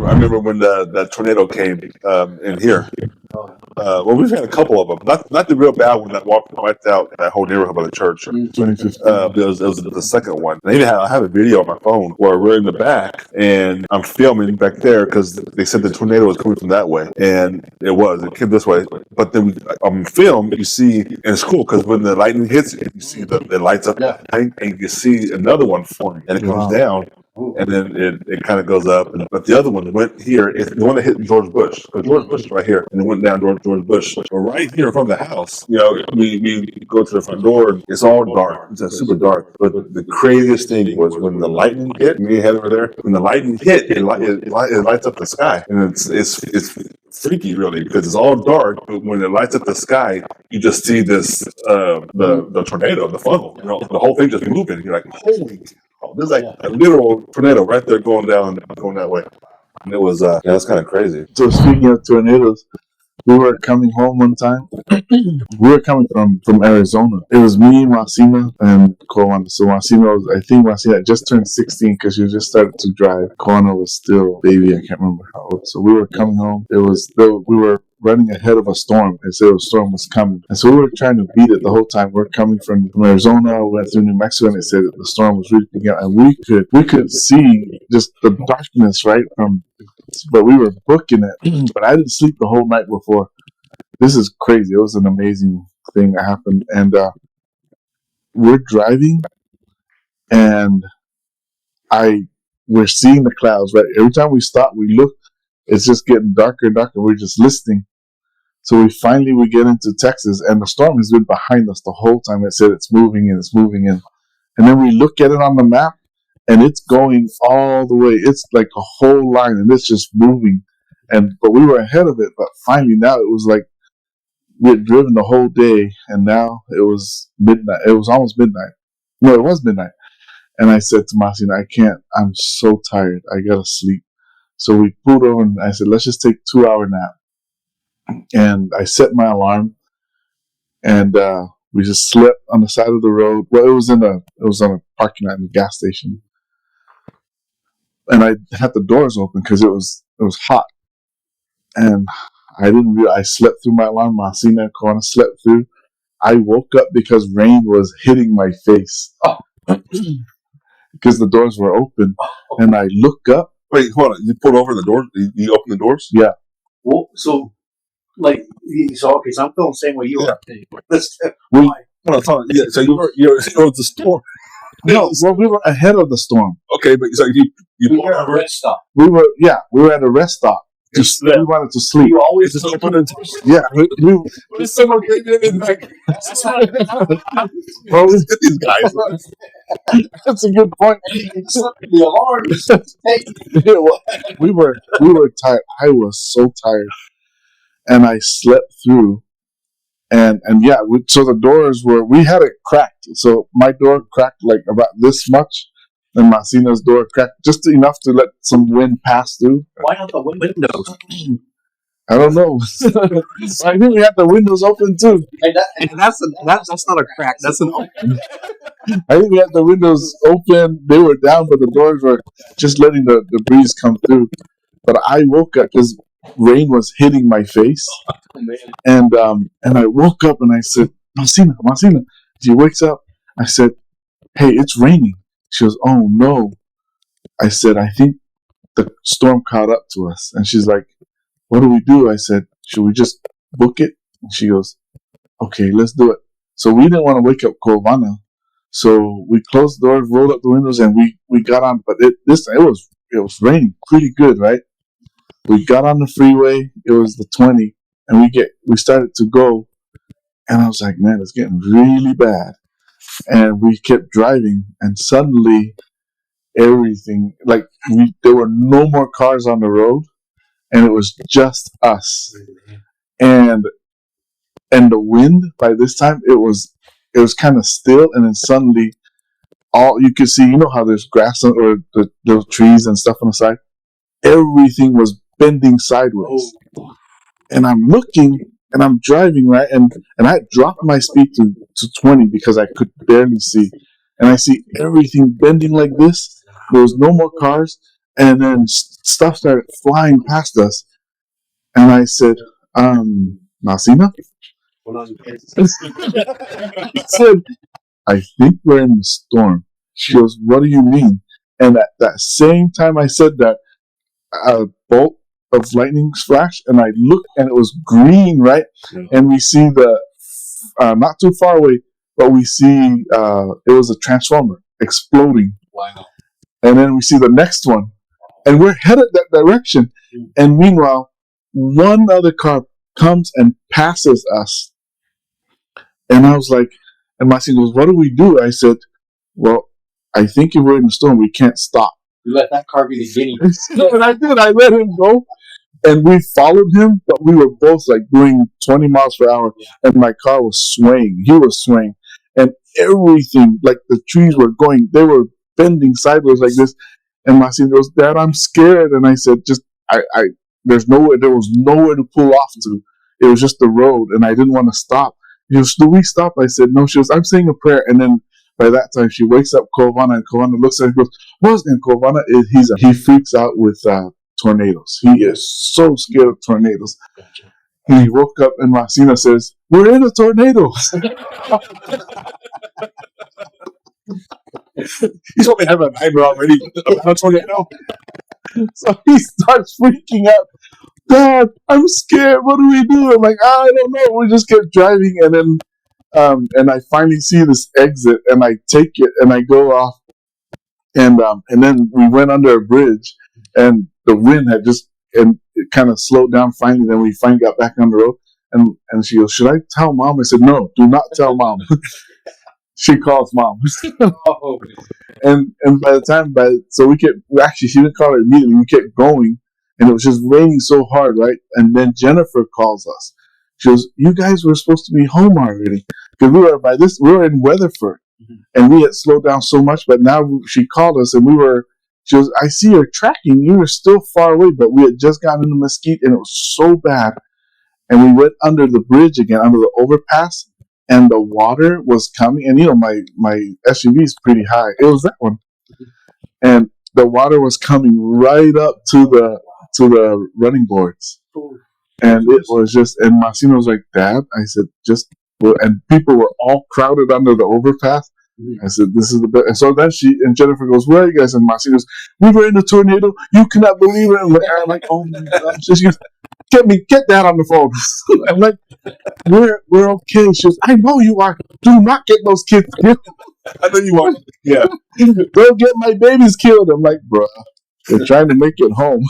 remember when that tornado came in here. Well, we've had a couple of them. Not the real bad one that wiped out that whole neighborhood by the church. 2015. It was the second one. And I have a video on my phone where we're in the back and I'm filming back there because they said the tornado was coming from that way, and it came this way. But then on film, you see, and it's cool because when the lightning hits, you see it lights up, and you see another one forming, and it comes down. And then it kind of goes up, but the other one went here. It's the one that hit George Bush, because George Bush is right here, and it went down George Bush. But right here from the house, we go to the front door, and it's all dark. It's super dark. But the craziest thing was when the lightning hit. Me head over there. When the lightning hit, it lights up the sky, and it's freaky, really, because it's all dark. But when it lights up the sky, you just see this the tornado, the funnel. The whole thing just moving. You're like, holy. There's like a literal tornado right there going that way. And it was that's kind of crazy. So speaking of tornadoes, we were coming home one time. We were coming from Arizona. It was me, Masina, and Koana. So Masina had just turned 16 because she just started to drive. Koana was still baby. I can't remember how old. So we were coming home. We were running ahead of a storm. They said a storm was coming. And so we were trying to beat it the whole time. We're coming from Arizona, we went through New Mexico, and they said that the storm was really big. And we could see just the darkness, right? But we were booking it. But I didn't sleep the whole night before. This is crazy. It was an amazing thing that happened. And we're driving, and we're seeing the clouds, right? Every time we stop, we look, it's just getting darker and darker. We're just listening. So we get into Texas, and the storm has been behind us the whole time. It said it's moving and it's moving in. And then we look at it on the map, and it's going all the way. It's like a whole line, and it's just moving. But we were ahead of it. But finally, now it was like we had driven the whole day, and now it was midnight. It was almost midnight. No, it was midnight. And I said to Masina, I can't. I'm so tired. I gotta sleep. So we pulled over, and I said, let's just take a 2-hour nap. And I set my alarm, and we just slept on the side of the road. Well, it was on a parking lot in the gas station, and I had the doors open because it was hot, and I slept through my alarm. Masina and Koana slept through. I woke up because rain was hitting my face because the doors were open, and I look up. Wait, hold on. You pulled over the doors? You opened the doors? Yeah. Well, so okay, so I'm feeling the same way you are. Yeah, so you're at the store. No, well, we were ahead of the storm. Okay, but so you were at a rest stop. We were at a rest stop. We wanted to sleep. You always just open the Yeah, There's someone getting in like. Well, these guys. That's a good point. The alarm. We were tired. I was so tired, and I slept through. And yeah, so the doors we had it cracked. So my door cracked like about this much, and Masina's door cracked just enough to let some wind pass through. Why not the windows? I don't know. I think we had the windows open too. That's not a crack. That's an open. I think we had the windows open. They were down, but the doors were just letting the breeze come through. But I woke up because rain was hitting my face, and I woke up and I said, Masina. She wakes up. I said, hey, it's raining. She goes, oh no. I said, I think the storm caught up to us. And she's like, what do we do? I said, should we just book it? And she goes, okay, let's do it. So we didn't want to wake up Kovana. So we closed the doors, rolled up the windows, and we got on. But it was raining pretty good, right? We got on the freeway. It was the 20, and we started to go. And I was like, man, it's getting really bad. And we kept driving, and suddenly everything, there were no more cars on the road, and it was just us. And the wind, by this time, it was kind of still, and then suddenly all you could see, you know how there's grass or the little trees and stuff on the side? Everything was bending sideways. And I'm looking, and I'm driving, right? And I dropped my speed to 20 because I could barely see. And I see everything bending like this. There was no more cars. And then stuff started flying past us, and I said, Nasina? I said, I think we're in the storm. She goes, what do you mean? And at that same time I said that, a bolt of lightning flash, and I looked, and it was green, right? And we see the, not too far away, but we see it was a transformer exploding. Wow. And then we see the next one, and we're headed that direction. And meanwhile, one other car comes and passes us. And I was like, and my son goes, what do we do? I said, well, I think if we're in the storm, we can't stop. You let that car be the guinea. And I did. I let him go. And we followed him, but we were both like doing 20 miles per hour. Yeah. And my car was swaying. He was swaying. And everything, like the trees were going, they were bending sideways like this. And my son goes, Dad, I'm scared. And I said, there was nowhere to pull off to. It was just the road. And I didn't want to stop. He goes, do we stop? I said, no. She goes, I'm saying a prayer. And then by that time, she wakes up Kovana, and Kovana looks at her and goes, what's in Kovana? He freaks out with tornadoes. He is so scared of tornadoes. Gotcha. And he woke up, and Racina says, we're in a tornado. He's only having a nightmare already about a tornado. So he starts freaking out. Dad, I'm scared. What do we do? I'm like, I don't know. We just kept driving, and then and I finally see this exit, and I take it, and I go off, and then we went under a bridge, and the wind had and it kind of slowed down finally. Then we finally got back on the road, and she goes, should I tell Mom? I said, no, do not tell Mom. She calls Mom. Oh. And by the time, she didn't call her immediately. We kept going, and it was just raining so hard, right? And then Jennifer calls us. She goes, you guys were supposed to be home already. Because we were in Weatherford, and we had slowed down so much, but now she called us, and she goes, I see you're tracking. You were still far away, but we had just gotten into Mesquite, and it was so bad. And we went under the bridge again, under the overpass, and the water was coming. And, my SUV is pretty high. It was that one. And the water was coming right up to the running boards. And it was and Massimo was like, Dad, I said, and people were all crowded under the overpass. I said, this is the best. And so then Jennifer goes, where are you guys? And Massimo goes, we were in a tornado. You cannot believe it. And I'm like, oh my God. So she goes, get Dad on the phone. I'm like, we're okay. She goes, I know you are. Do not get those kids killed. I know you are. Yeah. Don't get my babies killed. I'm like, bruh, they're trying to make it home.